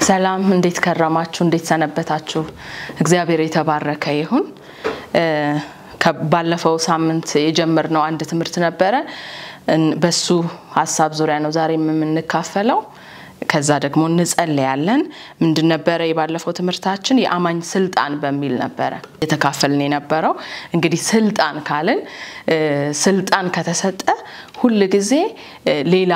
ሰላም እንዴት ከረማችሁ እንዴት ሰነበታችሁ እግዚአብሔር የተባረከ ይሁን ባለፈው ሳምንት የጀመርነው አንድ ትምህርት ነበረ በሱ ሐሳብ ዙሪያ ነው ዛሬ የምንካፈለው ከዛ ደግሞ እንጸልያለን ምንድን ነበረ የባለፈው ትምህርታችን የአማኝ ስልጣን በሚል ነበረ የተካፈልን የነበረው እንግዲህ ስልጣን ካልን ስልጣን ከተሰጠ ሁሉ ጊዜ ሌላ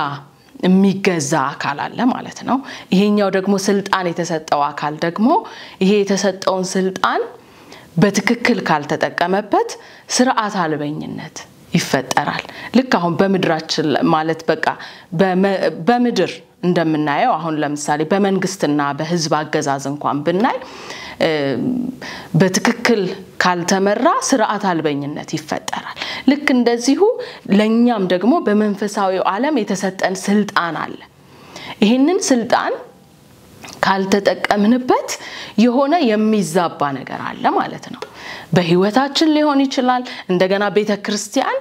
የሚገዛ አካል አለ ማለት ነው ይሄኛው ደግሞ ስልጣን የተሰጠው አካል ደግሞ ይሄ የተሰጠውን ስልጣን በትክክል ካልተጠቀመበት ስርዓት አልበኝነት ይፈጠራል ልክ አሁን በመድራችን ማለት በቃ በመድር እንደምናየው አሁን ለምሳሌ በመንግስትና በህዝብ አገዛዝ እንኳን ብናይ በትክክል ካልተመራ ስርዓት አልበኝነት ይፈጠራል ልክ እንደዚሁ ለኛም ደግሞ በመንፈሳዊው ዓለም የተሰጠን ስልጣን አለ ይሄንን ስልጣን ካልተጠቀምንበት የሆነ የሚዛባ ነገር አለ ማለት ነው በህይወታችን ሊሆን ይችላል እንደገና ቤተክርስቲያን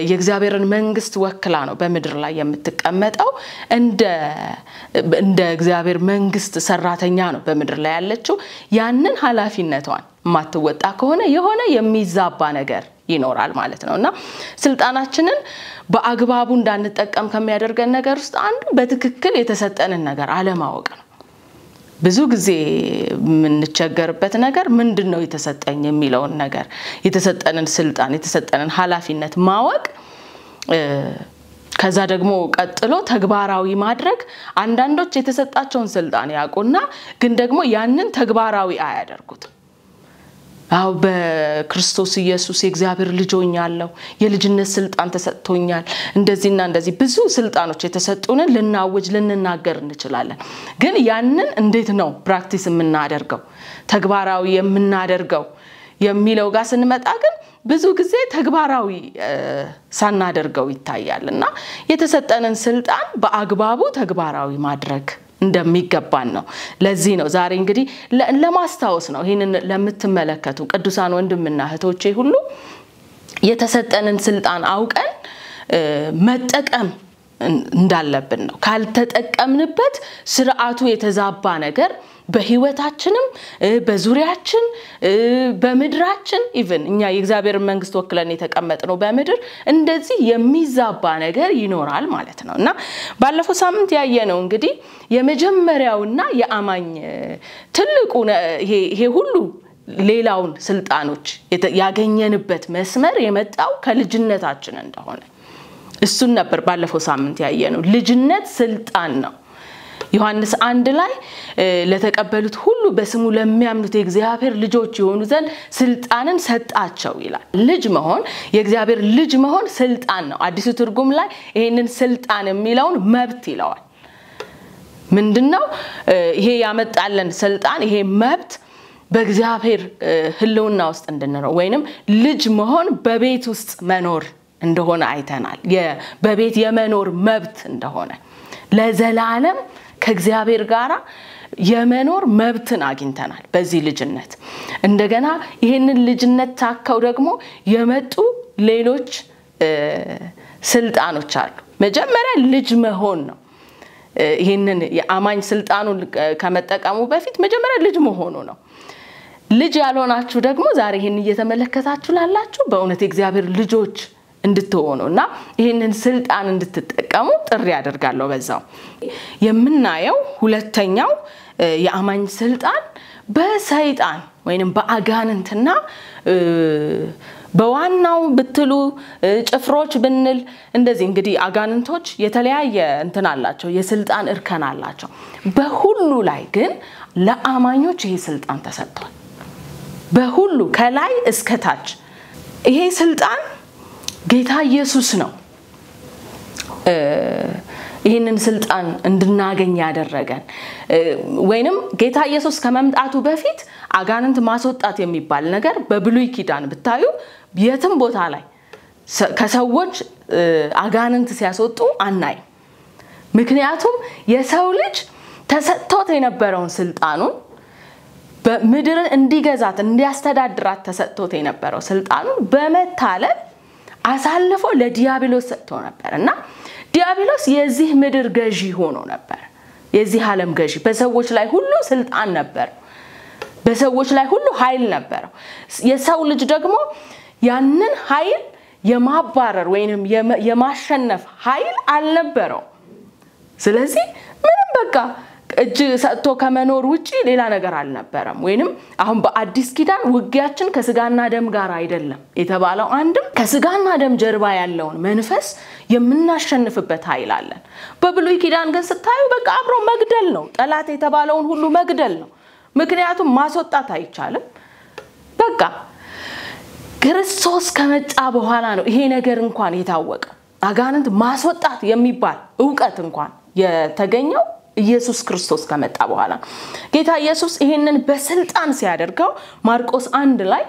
የእግዚአብሔርን መንግስት ወክላ ነው በመድር ላይ የምትቀመጠው እንደ እግዚአብሔር መንግስት ሰራተኛ ነው በመድር ላይ ያለችው ያንን ኃላፊነቷን ማትወጣ ከሆነ የሆነ የሚዛባ ነገር ይኖራል ማለት ነውና ስልጣናችንን በአግባቡ እንዳንጠቀም ከሚያደርገን ነገር ውስጥ አንዱ በትክክል የተሰጠንን ነገር አለማወቅ ነው ብዙ ጊዜ ምንቸገርበት ነገር ምንድነው የተሰጠኝ የሚለውን ነገር የተሰጠንን ስልጣን የተሰጠንን ኃላፊነት ማወቅ ከዛ ደግሞ ቀጥሎ ተግባራዊ ማድረግ አንዳንዶች የተሰጣቸውን ስልጣን ያውቁና ግን ደግሞ ያንን ተግባራዊ አያደርጉት አው በክርስቶስ ኢየሱስ የእግዚአብሔር ልጅ ሆኛለሁ የልጅነት ስልጣን ተሰጥቶኛል እንደዚህና እንደዚህ ብዙ ስልጣኖች የተሰጡንን ልናውጅ ልንናገር እንችላለን ግን ያንን እንዴት ነው ፕራክቲስ የምናደርገው ተግባራዊ የምናደርገው የሚለው ጋር ስንመጣ ግን ብዙ ጊዜ ተግባራዊ ሳናደርገው ይታያልና የተሰጠንን ስልጣን በአግባቡ ተግባራዊ ማድረግ እንደሚገባን ነው ለዚህ ነው ዛሬ እንግዲህ ለማስታወስ ነው ይሄንን ለምትመለከቱ ቅዱሳን ወንድምና እህቶቼ ሁሉ የተሰጠንን ስልጣን አውቀን መጠቀም እንዳለብን ነው ካልተጠቀምንበት ስርዓቱ የተዛባ ነገር በህይወታችንም በዙሪያችን በመድራችን ኢቭን እኛ የእግዚአብሔር መንግስት ወክለን የተቀመጥነው በመድር እንደዚህ የሚዛባ ነገር ይኖራል ማለት ነውና ባለፈው ሳምንት ያየነው እንግዲህ የመጀመሪያውና የአማኝ ትልቁ ይሄ ሁሉ ሌላውን ስልጣኖች ያገኘንበት መስመር የመጣው ከልጅነታችን እንደሆነ እሱን ነበር ባለፈው ሳምንት ያየነው ልጅነት ስልጣን ነው ዮሐንስ 1 ላይ ለተቀበሉት ሁሉ በስሙ ለሚያምኑት የእግዚአብሔር ልጆች ይሆኑ ዘንድ ስልጣንን ሰጣቸው ይላል ልጅ መሆን የእግዚአብሔር ልጅ መሆን ስልጣን ነው አዲሱ ትርጉም ላይ ይሄንን ስልጣን የሚለውን መብት ይለዋል ምንድነው ይሄ ያመጣለን ስልጣን ይሄ መብት በእግዚአብሔር ህልውና ውስጥ እንድንኖር ወይንም ልጅ መሆን በቤት ውስጥ መኖር እንደሆነ አይተናል በቤት የመኖር መብት እንደሆነ ለዘላለም ከእግዚአብሔር ጋራ የመኖር መብትን አግኝተናል በዚህ ልጅነት እንደገና ይሄንን ልጅነት ታከው ደግሞ የመጡ ሌሎች ስልጣኖች አሉ መጀመሪያ ልጅ መሆን ነው ይሄንን የአማኝ ስልጣኑን ከመጠቀሙ በፊት መጀመሪያ ልጅ መሆኑ ነው ልጅ ያልሆናችሁ ደግሞ ዛሬ ይሄን እየተመለከታችሁ ላላችሁ በእውነት የእግዚአብሔር ልጆች እንድትሆኑና ይሄንን ስልጣን እንድትጠቀሙ ጥሪ ያደርጋለሁ በዛው የምናየው ሁለተኛው የአማኝ ስልጣን በሰይጣን ወይንም በአጋንንትና በዋናው ብትሉ ጭፍሮች ብንል እንደዚህ እንግዲህ አጋንንቶች የተለያየ እንትን አላቸው የስልጣን እርከን አላቸው በሁሉ ላይ ግን ለአማኞች ይሄ ስልጣን ተሰጥቷል በሁሉ ከላይ እስከ ታች ይሄ ስልጣን ጌታ ኢየሱስ ነው ይሄንን ስልጣን እንድናገኝ ያደረገን ወይንም ጌታ ኢየሱስ ከመምጣቱ በፊት አጋንንት ማስወጣት የሚባል ነገር በብሉይ ኪዳን ብታዩ የትም ቦታ ላይ ከሰዎች አጋንንት ሲያስወጡ አናይ ምክንያቱም የሰው ልጅ ተሰጥቶት የነበረውን ስልጣኑን በመድርን እንዲገዛት እንዲያስተዳድራት ተሰጥቶት የነበረው ስልጣኑን በመታለል አሳልፎ ለዲያብሎስ ሰጥቶ ነበርና ዲያብሎስ የዚህ ምድር ገዢ ሆኖ ነበር የዚህ ዓለም ገዢ በሰዎች ላይ ሁሉ ስልጣን ነበር በሰዎች ላይ ሁሉ ኃይል ነበር የሰው ልጅ ደግሞ ያንን ኃይል የማባረር ወይንም የማሸነፍ ኃይል አልነበረው ስለዚህ ምንም በቃ እጅ ሰጥቶ ከመኖር ውጪ ሌላ ነገር አልነበረም ወይንም አሁን በአዲስ ኪዳን ውጊያችን ከስጋና ደም ጋር አይደለም የተባለው አንድም ከስጋና ደም ጀርባ ያለውን መንፈስ የምናሸንፍበት ኃይል አለን በብሉይ ኪዳን ግን ስታዩ በቃ አብሮ መግደል ነው ጠላት የተባለውን ሁሉ መግደል ነው ምክንያቱም ማስወጣት አይቻልም በቃ ክርስቶስ ከመጣ በኋላ ነው ይሄ ነገር እንኳን የታወቀው አጋንንት ማስወጣት የሚባል ዕውቀት እንኳን የተገኘው ኢየሱስ ክርስቶስ ከመጣ በኋላ ጌታ ኢየሱስ ይሄንን በስልጣን ሲያደርገው ማርቆስ 1 ላይ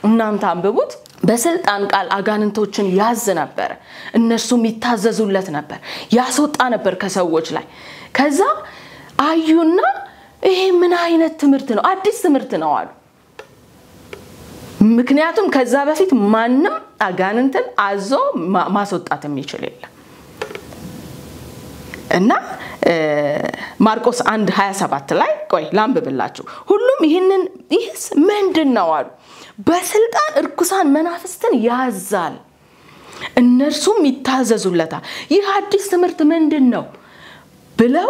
እናንተ አንብቡት በስልጣን ቃል አጋንንቶችን ያዝ ነበር እነሱም ይታዘዙለት ነበር ያስወጣ ነበር ከሰዎች ላይ ከዛ አዩና ይሄ ምን አይነት ትምህርት ነው አዲስ ትምህርት ነው አሉ ምክንያቱም ከዛ በፊት ማንንም አጋንንትን አዞ ማስወጣት የሚችል የለም እና ማርቆስ 1:27 ላይ ቆይ ላንብብላችሁ ሁሉም ይህስ ምንድነው አሉ በስልጣን እርኩሳን መናፍስትን ያዛል እነርሱም ይታዘዙለታል ይህ አዲስ ትምህርት ምንድነው ብለው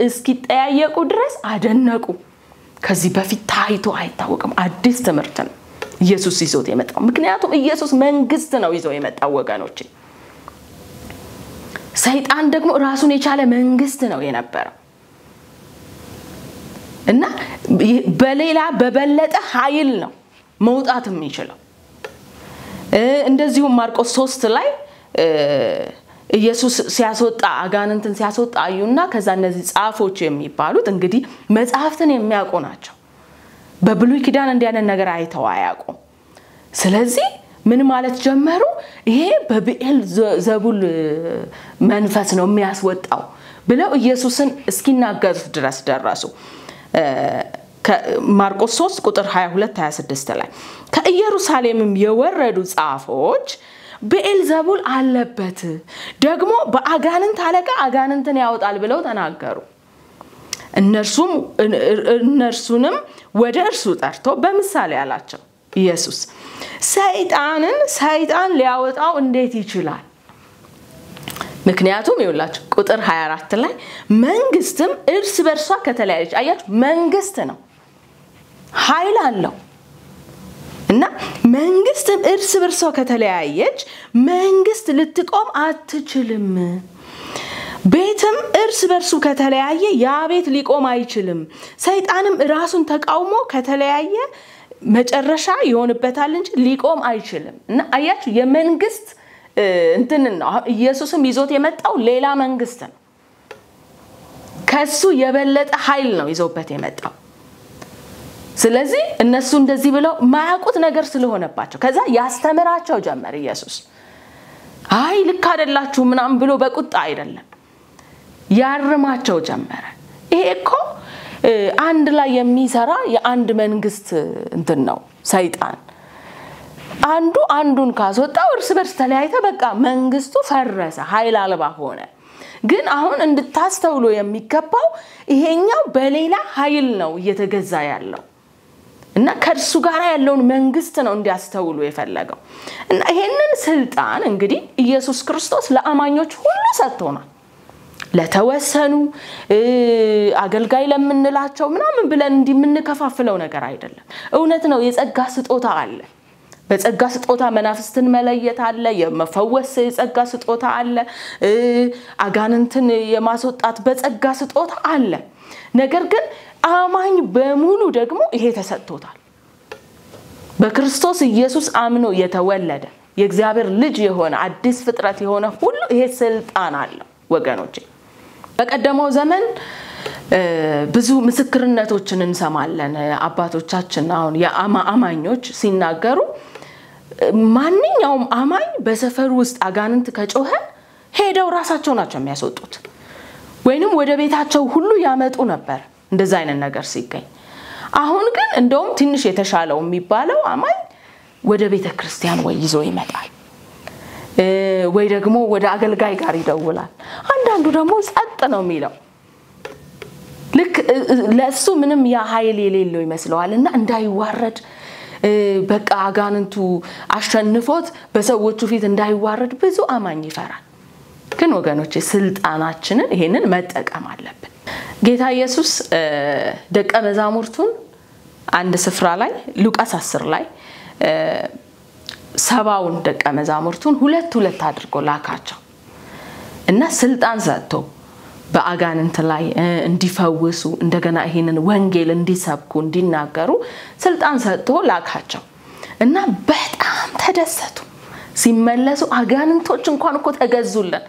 እስኪጠያየቁ ድረስ አደነቁ ከዚህ በፊት ታይቶ አይታወቅም አዲስ ትምህርት ነው ኢየሱስ ይዞት የመጣው ምክንያቱም ኢየሱስ መንግስት ነው ይዞ የመጣው ወገኖቼ ሰይጣን ደግሞ ራሱን የቻለ መንግስት ነው የነበረው እና በሌላ በበለጠ ኃይል ነው መውጣት የሚችለው እንደዚሁ ማርቆስ 3 ላይ ኢየሱስ ሲያስወጣ አጋንንትን ሲያስወጣ አዩና ከዛ እነዚህ ጻፎች የሚባሉት እንግዲህ መጽሐፍትን የሚያውቁ ናቸው በብሉይ ኪዳን እንዲያነን ነገር አይተው አያውቁ ስለዚህ ምን ማለት ጀመሩ ይሄ በብኤል ዘቡል መንፈስ ነው የሚያስወጣው ብለው ኢየሱስን እስኪናገሩት ድረስ ደረሱ ማርቆስ 3 ቁጥር 22-26 ላይ ከኢየሩሳሌምም የወረዱ ጻፎች በኤልዘቡል አለበት ደግሞ በአጋንንት አለቃ አጋንንትን ያወጣል ብለው ተናገሩ እነርሱንም ወደ እርሱ ጠርቶ በምሳሌ አላቸው ኢየሱስ ሰይጣን ሊያወጣው እንዴት ይችላል ምክንያቱም ይውላችሁ ቁጥር 24 ላይ መንግስትም እርስ በርሷ ከተለያየች አያችሁ መንግስት ነው ኃይል አለው እና መንግስትም እርስ በርሷ ከተለያየች መንግስት ልትቆም አትችልም ቤትም እርስ በርሱ ከተለያየ ያ ቤት ሊቆም አይችልም ሰይጣንም ራሱን ተቃውሞ ከተለያየ መጨረሻ ይሆንበታል እንጂ ሊቆም አይችልም እና አያችሁ የመንግስት እንትን ነው ኢየሱስም ይዞት የመጣው ሌላ መንግስት ነው ከሱ የበለጠ ኃይል ነው ይዞበት የመጣው ስለዚህ እነሱ እንደዚህ ብለው ማያውቁት ነገር ስለሆነባቸው ከዛ ያስተምራቸው ጀመር ኢየሱስ አይ ልክ አይደላችሁ ምናም ብሎ በቁጣ አይደለም ያርማቸው ጀመረ ይሄ እኮ አንድ ላይ የሚሰራ የአንድ መንግስት እንትን ነው ሰይጣን አንዱን ካስወጣው እርስ በርስ ተለያይተ በቃ መንግስቱ ፈረሰ ኃይል አልባ ሆነ ግን አሁን እንድታስተውሉ የሚገባው ይሄኛው በሌላ ኃይል ነው እየተገዛ ያለው እና ከርሱ ጋር ያለውን መንግስት ነው እንዲያስተውሉ የፈለገው እና ይሄንን ስልጣን እንግዲህ ኢየሱስ ክርስቶስ ለአማኞች ሁሉ ሰጥቶናል ለተወሰኑ አገልጋይ ለምንላቸው ምናምን ብለን እንዲምንከፋፍለው ነገር አይደለም እውነት ነው የጸጋ ስጦታ አለ በጸጋ ስጦታ መናፍስትን መለየት አለ የመፈወስ የጸጋ ስጦታ አለ አጋንንትን የማስወጣት በጸጋ ስጦታ አለ ነገር ግን አማኝ በሙሉ ደግሞ ይሄ ተሰጥቶታል በክርስቶስ ኢየሱስ አምኖ የተወለደ የእግዚአብሔር ልጅ የሆነ አዲስ ፍጥረት የሆነ ሁሉ ይሄ ስልጣን አለው ወገኖቼ በቀደመው ዘመን ብዙ ምስክርነቶችን እንሰማለን አባቶቻችን አሁን የአማኞች ሲናገሩ ማንኛውም አማኝ በሰፈር ውስጥ አጋንንት ከጮኸ ሄደው ራሳቸው ናቸው የሚያስወጡት ወይንም ወደ ቤታቸው ሁሉ ያመጡ ነበር እንደዛ አይነት ነገር ሲገኝ አሁን ግን እንደውም ትንሽ የተሻለው የሚባለው አማኝ ወደ ቤተ ክርስቲያን ወይ ይዞ ይመጣል ወይ ደግሞ ወደ አገልጋይ ጋር ይደውላል አንዳንዱ ደግሞ ጸጥ ነው የሚለው ለሱ ምንም ያ ኃይል የሌለው ይመስለዋልና እንዳይዋረድ በቃ አጋንንቱ አሸንፎት በሰዎቹ ፊት እንዳይዋረድ ብዙ አማኝ ይፈራል። ግን ወገኖቼ ስልጣናችንን ይሄንን መጠቀም አለብን። ጌታ ኢየሱስ ደቀ መዛሙርቱን አንድ ስፍራ ላይ ሉቃስ 10 ላይ 70 ደቀ መዛሙርቱን ሁለት አድርጎ ላካቸው እና ስልጣን ሰጥቶ በአጋንንት ላይ እንዲፈውሱ እንደገና ይሄንን ወንጌል እንዲሰብኩ እንዲናገሩ ስልጣን ሰጥቶ ላካቸው እና በጣም ተደሰቱ። ሲመለሱ አጋንንቶች እንኳን እኮ ተገዙልን።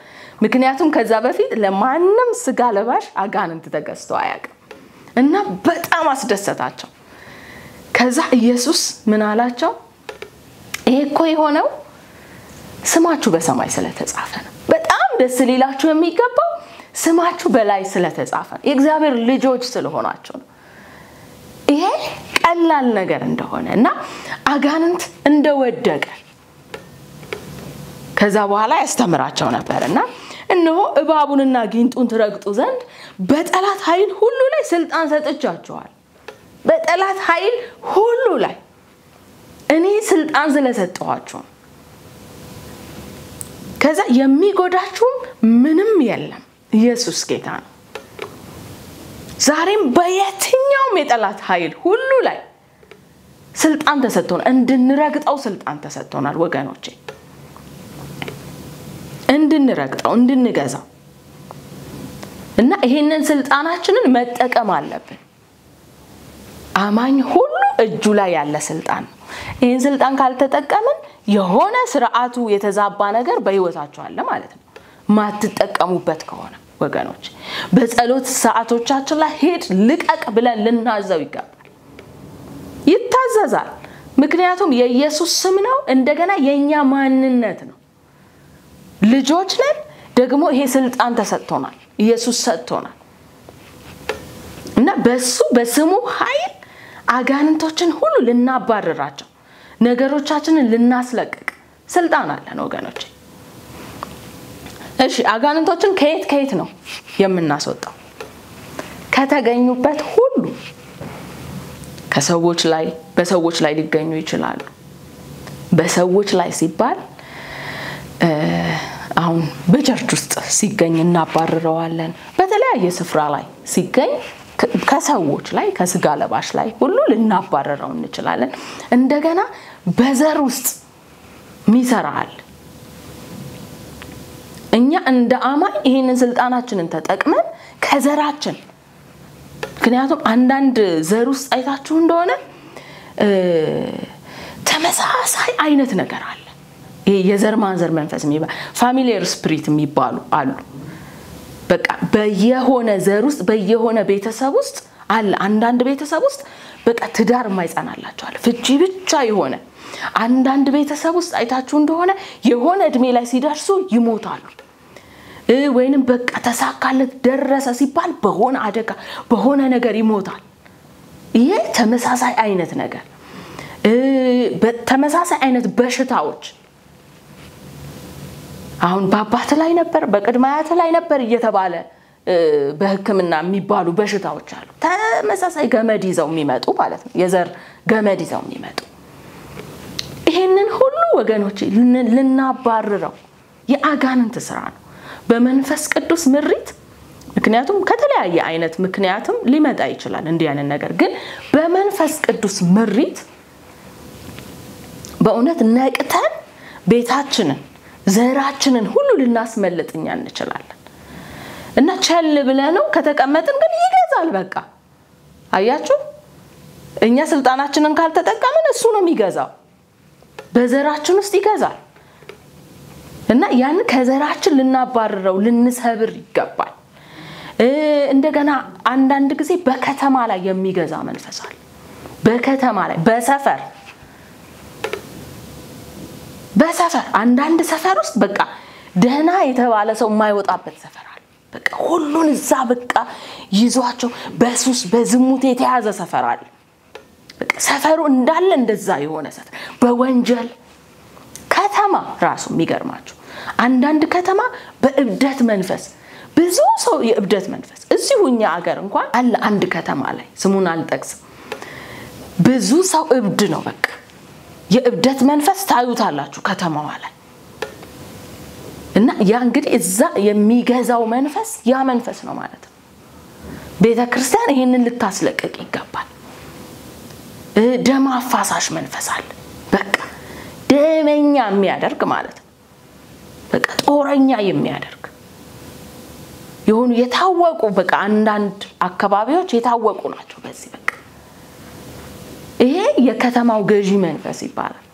ምክንያቱም ከዛ በፊት ለማንም ስጋ ለባሽ አጋንንት ተገዝቶ አያውቅም እና በጣም አስደሰታቸው። ከዛ ኢየሱስ ምን አላቸው? ይሄ እኮ የሆነው ስማችሁ በሰማይ ስለተጻፈ ነው። በጣም ደስ ሊላችሁ የሚገባው ስማችሁ በላይ ስለተጻፈ ነው። የእግዚአብሔር ልጆች ስለሆናችሁ ነው። ይሄ ቀላል ነገር እንደሆነና አጋንንት እንደወደቀ ከዛ በኋላ ያስተምራቸው ነበርና እነሆ እባቡንና ጊንጡን ትረግጡ ዘንድ በጠላት ኃይል ሁሉ ላይ ስልጣን ሰጥቻችኋል። በጠላት ኃይል ሁሉ ላይ እኔ ስልጣን ስለሰጠኋችሁ ከዛ የሚጎዳችሁ ምንም የለም። ኢየሱስ ጌታ ነው። ዛሬም በየትኛውም የጠላት ኃይል ሁሉ ላይ ስልጣን ተሰጥቶናል። እንድንረግጠው ስልጣን ተሰጥቶናል ወገኖቼ። እንድንረግጠው እንድንገዛው እና ይሄንን ስልጣናችንን መጠቀም አለብን። አማኝ ሁሉ እጁ ላይ ያለ ስልጣን ነው። ይሄን ስልጣን ካልተጠቀምን የሆነ ስርዓቱ የተዛባ ነገር በህይወታችሁ አለ ማለት ነው። ማትጠቀሙበት ከሆነ ወገኖች በጸሎት ሰዓቶቻችን ላይ ሄድ ልቀቅ ብለን ልናዘው ይገባል። ይታዘዛል። ምክንያቱም የኢየሱስ ስም ነው። እንደገና የኛ ማንነት ነው። ልጆች ነን። ደግሞ ይሄ ስልጣን ተሰጥቶናል። ኢየሱስ ሰጥቶናል እና በስሙ ኃይል አጋንንቶችን ሁሉ ልናባረራቸው ነገሮቻችንን ልናስለቅቅ ስልጣን አለን ወገኖች። እሺ አጋንንቶችን ከየት ነው የምናስወጣው? ከተገኙበት ሁሉ ከሰዎች ላይ በሰዎች ላይ ሊገኙ ይችላሉ። በሰዎች ላይ ሲባል አሁን በቸርች ውስጥ ሲገኝ እናባረረዋለን። በተለያየ ስፍራ ላይ ሲገኝ ከሰዎች ላይ ከስጋ ለባሽ ላይ ሁሉ ልናባረረው እንችላለን። እንደገና በዘር ውስጥ ሚሰራል። እኛ እንደ አማኝ ይሄንን ስልጣናችንን ተጠቅመን ከዘራችን ምክንያቱም አንዳንድ ዘር ውስጥ አይታችሁ እንደሆነ ተመሳሳይ አይነት ነገር አለ። ይሄ የዘር ማንዘር መንፈስ የሚባል ፋሚሊየር ስፒሪት የሚባሉ አሉ። በቃ በየሆነ ዘር ውስጥ በየሆነ ቤተሰብ ውስጥ አለ። አንዳንድ ቤተሰብ ውስጥ በቃ ትዳር የማይጸናላቸው አለ። ፍቺ ብቻ የሆነ አንዳንድ ቤተሰብ ውስጥ አይታችሁ እንደሆነ የሆነ እድሜ ላይ ሲደርሱ ይሞታሉ። ወይንም በቃ ተሳካለት ደረሰ ሲባል በሆነ አደጋ በሆነ ነገር ይሞታል። ይሄ ተመሳሳይ አይነት ነገር በተመሳሳይ አይነት በሽታዎች አሁን በአባት ላይ ነበር በቅድመ አያት ላይ ነበር እየተባለ በህክምና የሚባሉ በሽታዎች አሉ። ተመሳሳይ ገመድ ይዘው የሚመጡ ማለት ነው። የዘር ገመድ ይዘው የሚመጡ ይሄንን ሁሉ ወገኖች ልናባረረው የአጋንንት ስራ ነው በመንፈስ ቅዱስ ምሪት። ምክንያቱም ከተለያየ አይነት ምክንያትም ሊመጣ ይችላል እንዲህ አይነት ነገር ግን በመንፈስ ቅዱስ ምሪት በእውነት ነቅተን ቤታችንን ዘራችንን ሁሉ ልናስመልጥኛ እንችላለን። እና ቸል ብለነው ከተቀመጥን ግን ይገዛል። በቃ አያችሁ እኛ ስልጣናችንን ካልተጠቀምን እሱ ነው የሚገዛው። በዘራችን ውስጥ ይገዛል። እና ያን ከዘራችን ልናባረረው ልንሰብር ይገባል። እንደገና አንዳንድ ጊዜ በከተማ ላይ የሚገዛ መንፈስ አለ። በከተማ ላይ በሰፈር አንዳንድ ሰፈር ውስጥ በቃ ደህና የተባለ ሰው የማይወጣበት ሰፈር አለ። በቃ ሁሉን እዛ በቃ ይዟቸው በሱስ በዝሙት የተያዘ ሰፈር አለ። በቃ ሰፈሩ እንዳለ እንደዛ የሆነ ሰፈር በወንጀል ከተማ ራሱ የሚገርማችሁ አንዳንድ ከተማ በእብደት መንፈስ ብዙ ሰው የእብደት መንፈስ እዚሁኛ ሀገር እንኳን አለ አንድ ከተማ ላይ ስሙን አልጠቅስም ብዙ ሰው እብድ ነው በቃ የእብደት መንፈስ ታዩታላችሁ ከተማዋ ላይ እና ያ እንግዲህ እዛ የሚገዛው መንፈስ ያ መንፈስ ነው ማለት ነው ቤተክርስቲያን ይሄንን ልታስለቀቅ ይገባል ደም አፋሳሽ መንፈስ አለ በቃ ደመኛ የሚያደርግ ማለት ነው በቃ ጦረኛ የሚያደርግ የሆኑ የታወቁ በቃ አንዳንድ አካባቢዎች የታወቁ ናቸው በዚህ በቃ ይሄ የከተማው ገዢ መንፈስ ይባላል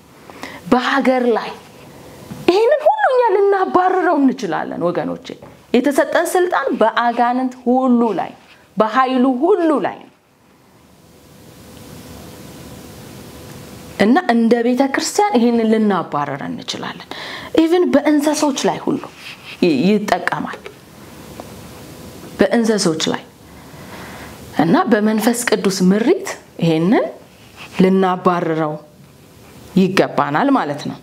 በሀገር ላይ ይሄንን ሁሉኛ ልናባረረው እንችላለን ወገኖቼ የተሰጠን ስልጣን በአጋንንት ሁሉ ላይ በኃይሉ ሁሉ ላይ እና እንደ ቤተክርስቲያን ይሄንን ልናባረር እንችላለን ኢቭን በእንሰሶች ላይ ሁሉ ይጠቀማል በእንሰሶች ላይ እና በመንፈስ ቅዱስ ምሪት ይሄንን ልናባረረው ይገባናል ማለት ነው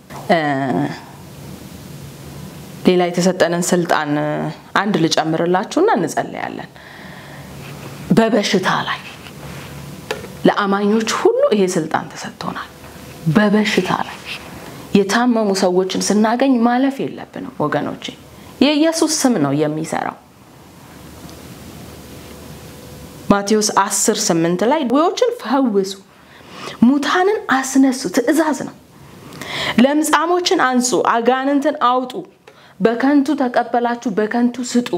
ሌላ የተሰጠንን ስልጣን አንድ ልጨምርላችሁና እንጸልያለን በበሽታ ላይ ለአማኞች ሁሉ ይሄ ስልጣን ተሰጥቶናል በበሽታ ላይ የታመሙ ሰዎችን ስናገኝ ማለፍ የለብንም ወገኖቼ የኢየሱስ ስም ነው የሚሰራው ማቴዎስ 10:8 ላይ ድውዮችን ፈውሱ ሙታንን አስነሱ ትእዛዝ ነው ለምጻሞችን አንጹ አጋንንትን አውጡ በከንቱ ተቀበላችሁ በከንቱ ስጡ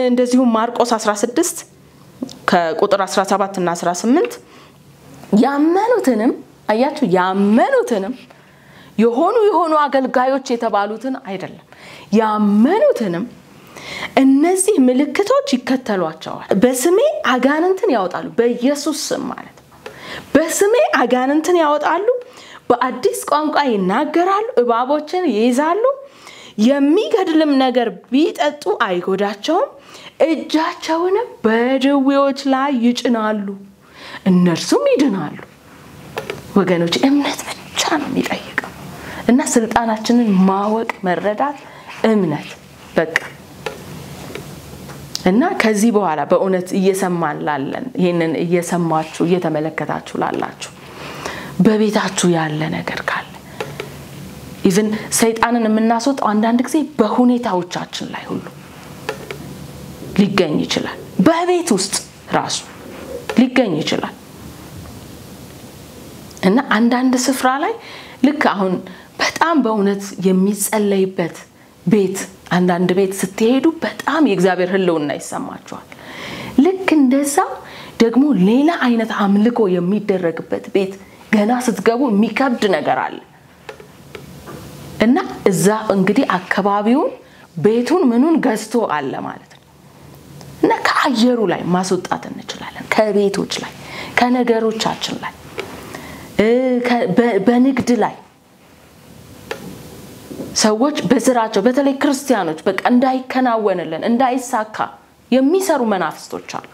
እንደዚሁም ማርቆስ 16 ከቁጥር 17 እና 18 ያመኑትንም አያችሁ ያመኑትንም የሆኑ አገልጋዮች የተባሉትን አይደለም ያመኑትንም እነዚህ ምልክቶች ይከተሏቸዋል በስሜ አጋንንትን ያወጣሉ በኢየሱስ ስም ማለት ነው በስሜ አጋንንትን ያወጣሉ በአዲስ ቋንቋ ይናገራሉ እባቦችን ይይዛሉ የሚገድልም ነገር ቢጠጡ አይጎዳቸውም እጃቸውን በድውዮች ላይ ይጭናሉ እነርሱም ይድናሉ ወገኖች እምነት ብቻ ነው የሚጠይቀው እና ስልጣናችንን ማወቅ መረዳት እምነት በቃ እና ከዚህ በኋላ በእውነት እየሰማን ላለን ይሄንን እየሰማችሁ እየተመለከታችሁ ላላችሁ በቤታችሁ ያለ ነገር ካለ ኢቭን ሰይጣንን የምናስወጣው አንዳንድ ጊዜ በሁኔታዎቻችን ላይ ሁሉ ሊገኝ ይችላል በቤት ውስጥ ራሱ ሊገኝ ይችላል እና አንዳንድ ስፍራ ላይ ልክ አሁን በጣም በእውነት የሚጸለይበት ቤት አንዳንድ ቤት ስትሄዱ በጣም የእግዚአብሔር ህልውና ይሰማችኋል ልክ እንደዛ ደግሞ ሌላ አይነት አምልኮ የሚደረግበት ቤት ገና ስትገቡ የሚከብድ ነገር አለ እና እዛ እንግዲህ አካባቢውን ቤቱን ምኑን ገዝቶ አለ ማለት ነው እና ከአየሩ ላይ ማስወጣት እንችላለን ከቤቶች ላይ ከነገሮቻችን ላይ በንግድ ላይ ሰዎች በስራቸው በተለይ ክርስቲያኖች በቃ እንዳይከናወንልን እንዳይሳካ የሚሰሩ መናፍስቶች አሉ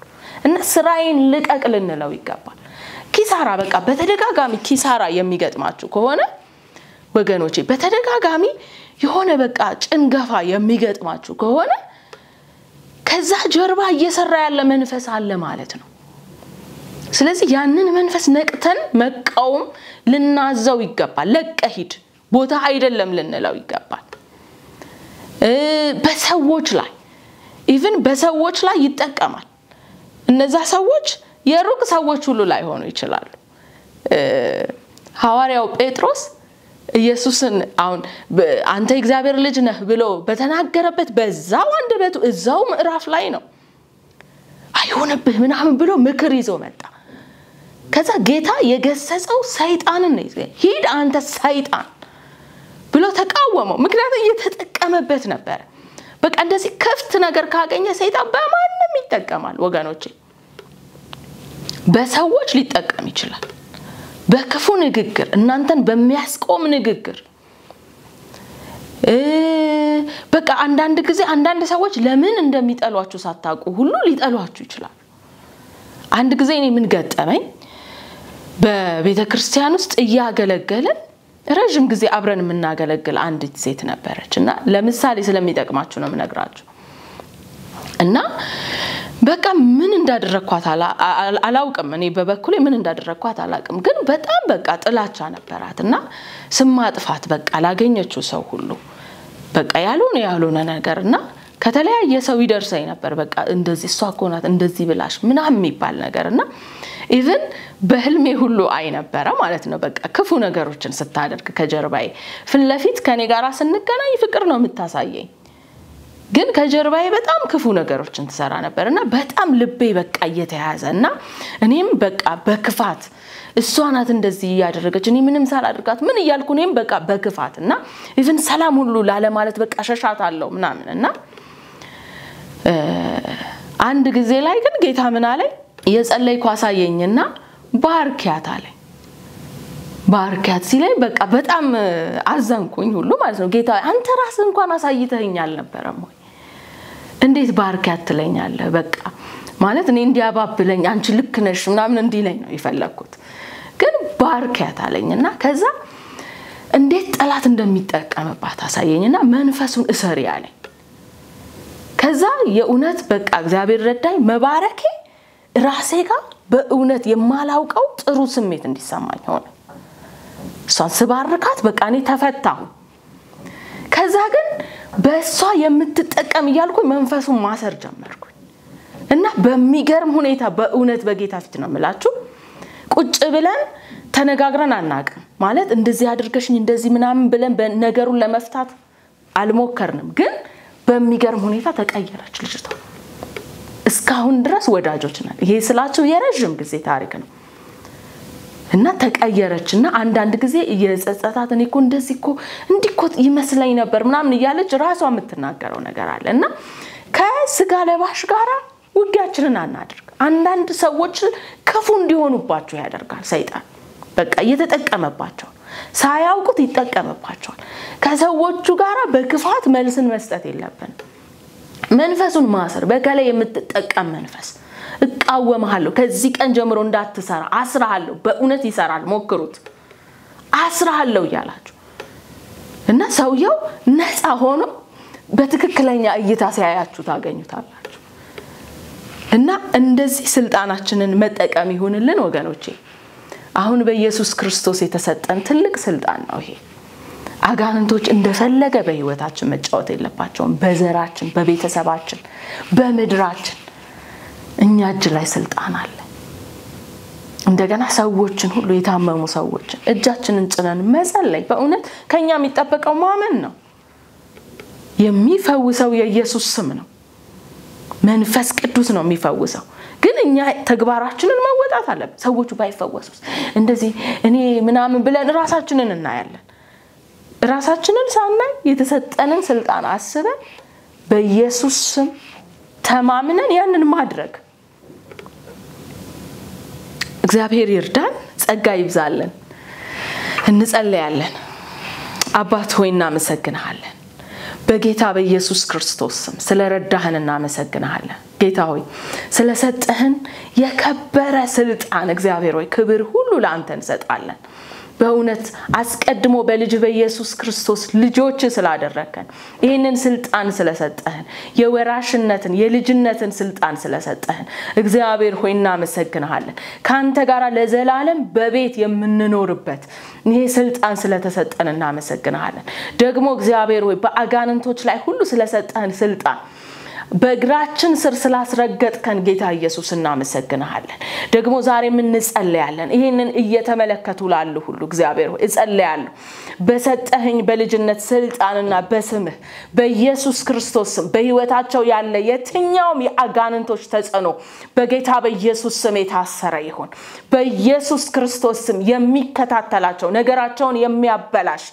እና ስራዬን ልቀቅ ልንለው ይገባል ኪሳራ በቃ በተደጋጋሚ ኪሳራ የሚገጥማችሁ ከሆነ ወገኖቼ በተደጋጋሚ የሆነ በቃ ጭንገፋ የሚገጥማችሁ ከሆነ ከዛ ጀርባ እየሰራ ያለ መንፈስ አለ ማለት ነው ስለዚህ ያንን መንፈስ ነቅተን መቃወም ልናዘው ይገባል ለቀሂድ ቦታ አይደለም ልንለው ይገባል በሰዎች ላይ ኢቭን በሰዎች ላይ ይጠቀማል እነዛ ሰዎች የሩቅ ሰዎች ሁሉ ላይ ሆኖ ይችላሉ ሐዋርያው ጴጥሮስ ኢየሱስን አሁን አንተ እግዚአብሔር ልጅ ነህ ብሎ በተናገረበት በዛው አንደበቱ እዛው ምዕራፍ ላይ ነው አይሆንብህ ምናምን ብሎ ምክር ይዞ መጣ ከዛ ጌታ የገሰጸው ሰይጣንን ነው ሂድ አንተ ሰይጣን ብሎ ተቃወመው ምክንያቱም እየተጠቀመበት ነበር በቃ እንደዚህ ክፍት ነገር ካገኘ ሰይጣን በማንም ይጠቀማል ወገኖቼ በሰዎች ሊጠቀም ይችላል በክፉ ንግግር እናንተን በሚያስቆም ንግግር በቃ አንዳንድ ጊዜ አንዳንድ ሰዎች ለምን እንደሚጠሏችሁ ሳታውቁ ሁሉ ሊጠሏችሁ ይችላል አንድ ጊዜ እኔ ምን ገጠመኝ በቤተክርስቲያን ውስጥ እያገለገልን ረጅም ጊዜ አብረን የምናገለግል አንዲት ሴት ነበረችና ለምሳሌ ስለሚጠቅማችሁ ነው የምነግራችሁ እና በቃ ምን እንዳደረኳት አላውቅም እኔ በበኩሌ ምን እንዳደረኳት አላውቅም ግን በጣም በቃ ጥላቻ ነበራትና ስማጥፋት በቃ ላገኘችው ሰው ሁሉ በቃ ያልሆነ ነገርና ከተለያየ ሰው ይደርሰኝ ነበር በቃ እንደዚህ እሷ ኮናት እንደዚህ ብላሽ ምናም የሚባል ነገርና ኢቭን በህልሜ ሁሉ አይ ነበር ማለት ነው በቃ ክፉ ነገሮችን ስታደርግ ከጀርባዬ ፍለፊት ከኔ ጋር ስንገናኝ ፍቅር ነው የምታሳየኝ ግን ከጀርባዬ በጣም ክፉ ነገሮችን ትሰራ ነበርና በጣም ልቤ በቃ እየተያዘና እኔም በቃ በክፋት እሷ ናት እንደዚህ ያደረገች እኔ ምንም ሳላደርጋት ምን ይያልኩ እኔም በቃ በክፋትና ኢቭን ሰላም ሁሉ ላለ ማለት በቃ ሸሻታለሁ ምናምንና አንድ ጊዜ ላይ ግን ጌታ ምን አለኝ የጸለይኩ አሳየኝና ባርኪያት አለኝ ባርኪያት ሲለኝ በቃ በጣም አዘንኩኝ ሁሉ ማለት ነው ጌታ አንተ ራስ እንኳን አሳይተኛል ነበርም ወይ እንዴት ባርኪያት ትለኛለህ በቃ ማለት እኔ እንዲያባብለኝ አንቺ ልክ ነሽ ምናምን እንዲለኝ ነው ይፈለኩት ግን ባርኪያት አለኝና ከዛ እንዴት ጠላት እንደሚጠቀምባት አሳየኝና መንፈሱን እሰሪ አለኝ ከዛ የኡነት በቃ እግዚአብሔር ረዳኝ መባረኬ ራሴ ጋር በእውነት የማላውቀው ጥሩ ስሜት እንዲሰማኝ ሆነ እሷን ስባርካት በቃ እኔ ተፈታሁ ከዛ ግን በእሷ የምትጠቀም ይያልኩኝ መንፈሱን ማሰር ጀመርኩኝ እና በሚገርም ሁኔታ በእውነት በጌታ ፊት ነው የምላችሁ ቁጭ ብለን ተነጋግረን አናቅም ማለት እንደዚህ አድርገሽኝ እንደዚህ ምናምን ብለን በነገሩን ለመፍታት አልሞከርንም ግን በሚገርም ሁኔታ ተቀየረች ልጅቷ እስካሁን ድረስ ወዳጆች ነን ይሄ ስላችሁ የረጅም ጊዜ ታሪክ ነው እና ተቀየረችና አንዳንድ ጊዜ እየጸጸታት እኔኮ እንደዚህኮ እንዲኮ ይመስለኝ ነበር ምናምን ይያለች ራሷ የምትናገረው ነገር አለና ከስጋ ለባሽ ጋራ ውጊያችንን አናድርግ አንዳንድ ሰዎች ክፉ እንዲሆኑባቸው ያደርጋል ሰይጣን በቃ እየተጠቀመባቸው ሳያውቁት ይጠቀመባቸዋል ከሰዎቹ ጋራ በክፋት መልስን መስጠት የለብን መንፈሱን ማሰር በከላይ የምትጠቀም መንፈስ እቃወማለሁ ከዚህ ቀን ጀምሮ እንዳትሰራ አስራሃለሁ በእውነት ይሰራል ሞክሩት አስራሃለሁ ያላችሁ እና ሰውየው ነፃ ሆኖ በትክክለኛ እይታ ሲያያችሁ ታገኙታላችሁ እና እንደዚህ ስልጣናችንን መጠቀም ይሁንልን ወገኖቼ አሁን በኢየሱስ ክርስቶስ የተሰጠን ትልቅ ስልጣን ነው ይሄ አጋንንቶች እንደፈለገ በህይወታችን መጫወት የለባቸውም በዘራችን በቤተሰባችን በመድራችን እኛ እጅ ላይ ስልጣን አለ እንደገና ሰዎችን ሁሉ የታመሙ ሰዎችን እጃችንን ጭነን መጸለይ በእውነት ከኛ የሚጠበቀው ማመን ነው የሚፈውሰው የኢየሱስ ስም ነው መንፈስ ቅዱስ ነው የሚፈውሰው ግን እኛ ተግባራችንን መወጣት አለብን ሰዎቹ ባይፈወሱስ እንደዚህ እኔ ምናምን ብለን ራሳችንን እናያለን ራሳችንን ሳናይ የተሰጠንን ስልጣን አስበን በኢየሱስ ስም ተማምነን ያንን ማድረግ እግዚአብሔር ይርዳን ጸጋ ይብዛልን እንጸልያለን አባት ሆይ እናመሰግንሃለን በጌታ በኢየሱስ ክርስቶስ ስም ስለረዳህን እናመሰግንሃለን ጌታ ሆይ ስለሰጠህን የከበረ ስልጣን እግዚአብሔር ሆይ ክብር ሁሉ ለአንተ እንሰጣለን በእውነት አስቀድሞ በልጅ በኢየሱስ ክርስቶስ ልጆች ስላደረከን ይሄንን ስልጣን ስለሰጠህን የወራሽነትን የልጅነትን ስልጣን ስለሰጠህን እግዚአብሔር ሆይ እናመሰግንሃለን ካንተ ጋር ለዘላለም በቤት የምንኖርበት ይሄ ስልጣን ስለተሰጠን እናመሰግንሃለን ደግሞ እግዚአብሔር ሆይ በአጋንንቶች ላይ ሁሉ ስለሰጠህን ስልጣን በእግራችን ስር ስላስረገጥከን ጌታ ኢየሱስ እናመሰግንሃለን ደግሞ ዛሬ ምን እንጸልያለን ይሄንን እየተመለከቱ ላሉ ሁሉ እግዚአብሔር ሆይ እጸልያለሁ በሰጠህኝ በልጅነት ስልጣንና በስምህ በኢየሱስ ክርስቶስ በህይወታቸው ያለ የትኛውም የአጋንንቶች ተጽዕኖ በጌታ በኢየሱስ ስም የታሰረ ይሁን በኢየሱስ ክርስቶስ ስም የሚከታተላቸው ነገራቸውን የሚያበላሽ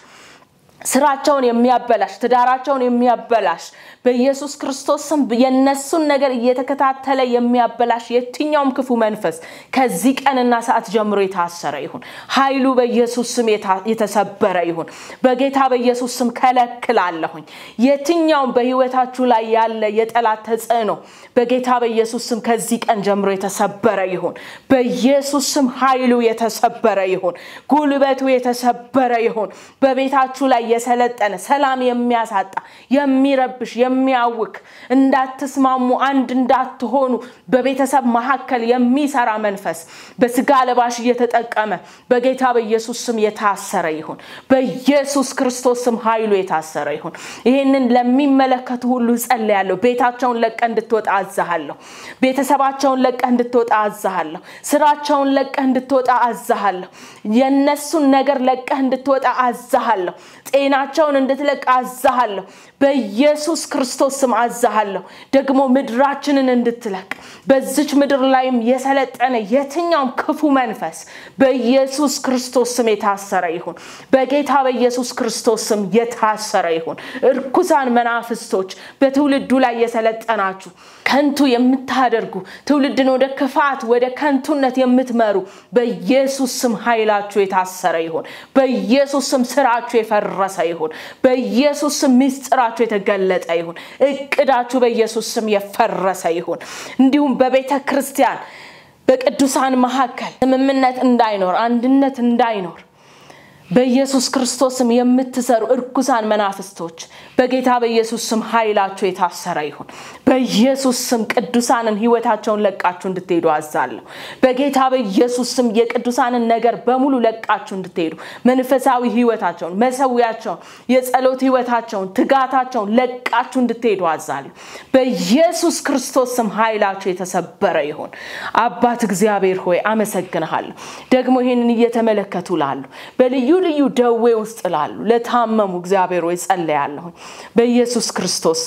ስራቸውን የሚያበላሽ ትዳራቸውን የሚያበላሽ በኢየሱስ ክርስቶስ ስም የነሱን ነገር እየተከታተለ የሚያበላሽ የትኛውም ክፉ መንፈስ ከዚህ ቀንና ሰዓት ጀምሮ የታሰረ ይሁን ኃይሉ በኢየሱስ ስም የተሰበረ ይሁን በጌታ በኢየሱስ ስም ከለክላለሁኝ የትኛውም በህይወታችሁ ላይ ያለ የጠላት ተጽዕኖ በጌታ በኢየሱስ ስም ከዚህ ቀን ጀምሮ የተሰበረ ይሁን በኢየሱስ ስም ኃይሉ የተሰበረ ይሁን ጉልበቱ የተሰበረ ይሁን በቤታችሁ ላይ የሰለጠነ ሰላም የሚያሳጣ የሚረብሽ የሚያውክ እንዳትስማሙ አንድ እንዳትሆኑ በቤተሰብ መሐከል የሚሰራ መንፈስ በስጋ ለባሽ እየተጠቀመ በጌታ በኢየሱስ ስም የታሰረ ይሁን በኢየሱስ ክርስቶስ ስም ኃይሉ የታሰረ ይሁን ይሄንን ለሚመለከቱ ሁሉ ጸልያለሁ ቤታቸውን ለቀ እንድትወጣ አዛሃለሁ ቤተሰባቸውን ለቀ እንድትወጣ አዛሃለሁ ስራቸውን ለቀ እንድትወጣ አዛሃለሁ የነሱን ነገር ለቀ እንድትወጣ አዛሃለሁ ጤናቸውን እንድትለቅ አዛሃለሁ በኢየሱስ ክርስቶስ ስም አዛሃለሁ ደግሞ ምድራችንን እንድትለቅ በዚች ምድር ላይም የሰለጠነ የትኛውም ክፉ መንፈስ በኢየሱስ ክርስቶስ ስም የታሰረ ይሁን በጌታ በኢየሱስ ክርስቶስ ስም የታሰረ ይሁን እርኩሳን መናፍስቶች በትውልዱ ላይ የሰለጠናችሁ ከንቱ የምታደርጉ ትውልድን ወደ ክፋት ወደ ከንቱነት የምትመሩ በኢየሱስ ስም ኃይላችሁ የታሰረ ይሁን በኢየሱስ ስም ስራችሁ የፈረሰ ይሁን በኢየሱስ ስም ምስጢራችሁ የተገለጠ ይሁን እቅዳችሁ በኢየሱስ ስም የፈረሰ ይሁን እንዲሁም በቤተ ክርስቲያን በቅዱሳን መሐከል ስምምነት እንዳይኖር አንድነት እንዳይኖር በኢየሱስ ክርስቶስም የምትሰሩ እርኩሳን መናፍስቶች በጌታ በኢየሱስ ስም ኃይላችሁ የታሰረ ይሁን በኢየሱስ ስም ቅዱሳንን ህይወታቸውን ለቃችሁ እንድትሄዱ አዛለሁ በጌታ በኢየሱስ ስም የቅዱሳንን ነገር በሙሉ ለቃችሁ እንድትሄዱ መንፈሳዊ ህይወታቸውን መሰዊያቸውን የጸሎት ህይወታቸውን ትጋታቸውን ለቃችሁ እንድትሄዱ አዛለሁ በኢየሱስ ክርስቶስ ስም ኃይላችሁ የተሰበረ ይሁን አባት እግዚአብሔር ሆይ አመሰግንሃለሁ ደግሞ ይሄንን እየተመለከቱ ላሉ በልዩ ልዩ ደዌ ውስጥ ላሉ ለታመሙ እግዚአብሔር ሆይ ጸልያለሁ በኢየሱስ ክርስቶስ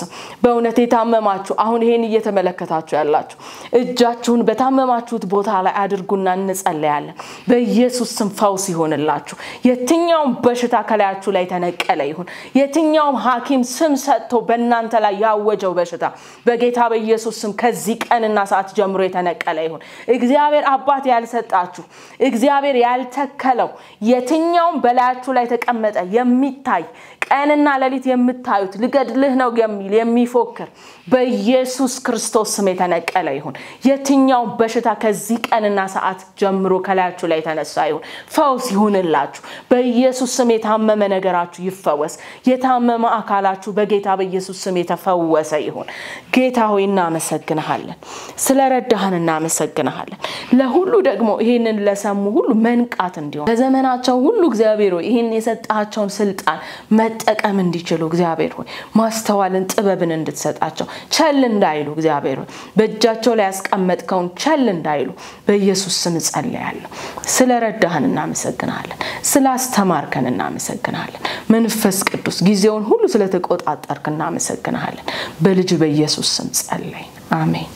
በእውነት የታመማችሁ አሁን ይሄን እየተመለከታችሁ ያላችሁ እጃችሁን በታመማችሁት ቦታ ላይ አድርጉና እንጸልያለን በኢየሱስ ስም ፈውስ ይሆንላችሁ የትኛው በሽታ ከላያችሁ ላይ ተነቀለ ይሁን የትኛው ሐኪም ስም ሰጥቶ በእናንተ ላይ ያወጀው በሽታ በጌታ በኢየሱስ ስም ከዚህ ቀንና ሰዓት ጀምሮ የተነቀለ ይሁን እግዚአብሔር አባት ያልሰጣችሁ እግዚአብሔር ያልተከለው የትኛው በላያችሁ ላይ ተቀመጠ የሚታይ ቀንና ለሊት የምታዩት ልገድልህ ነው የሚል የሚፎክር በኢየሱስ ክርስቶስ ስም የተነቀለ ይሁን የትኛው በሽታ ከዚህ ቀንና ሰዓት ጀምሮ ከላያችሁ ላይ ተነሳ ይሁን ፈውስ ይሁንላችሁ በኢየሱስ ስም የታመመ ነገራችሁ ይፈወስ የታመመ አካላችሁ በጌታ በኢየሱስ ስም የተፈወሰ ይሁን ጌታ ሆይ እናመሰግንሃለን ስለረዳህን እናመሰግንሃለን ለሁሉ ደግሞ ይሄንን ለሰሙ ሁሉ መንቃት እንዲሆን ለዘመናቸው ሁሉ እግዚአብሔር ሆይ ይሄን የሰጣቸውን ስልጣን መጠቀም እንዲችሉ እግዚአብሔር ሆይ ማስተዋልን ጥበብን እንድትሰጣቸው ቸል እንዳይሉ እግዚአብሔር ሆይ በእጃቸው ላይ ያስቀመጥከውን ቸል እንዳይሉ በኢየሱስ ስም ጸልያለሁ ስለረዳህን እናመሰግናለን ስላስተማርከን እናመሰግናለን መንፈስ ቅዱስ ጊዜውን ሁሉ ስለተቆጣጠርክ እናመሰግናለን በልጅ በኢየሱስ ስም ጸልይ አሜን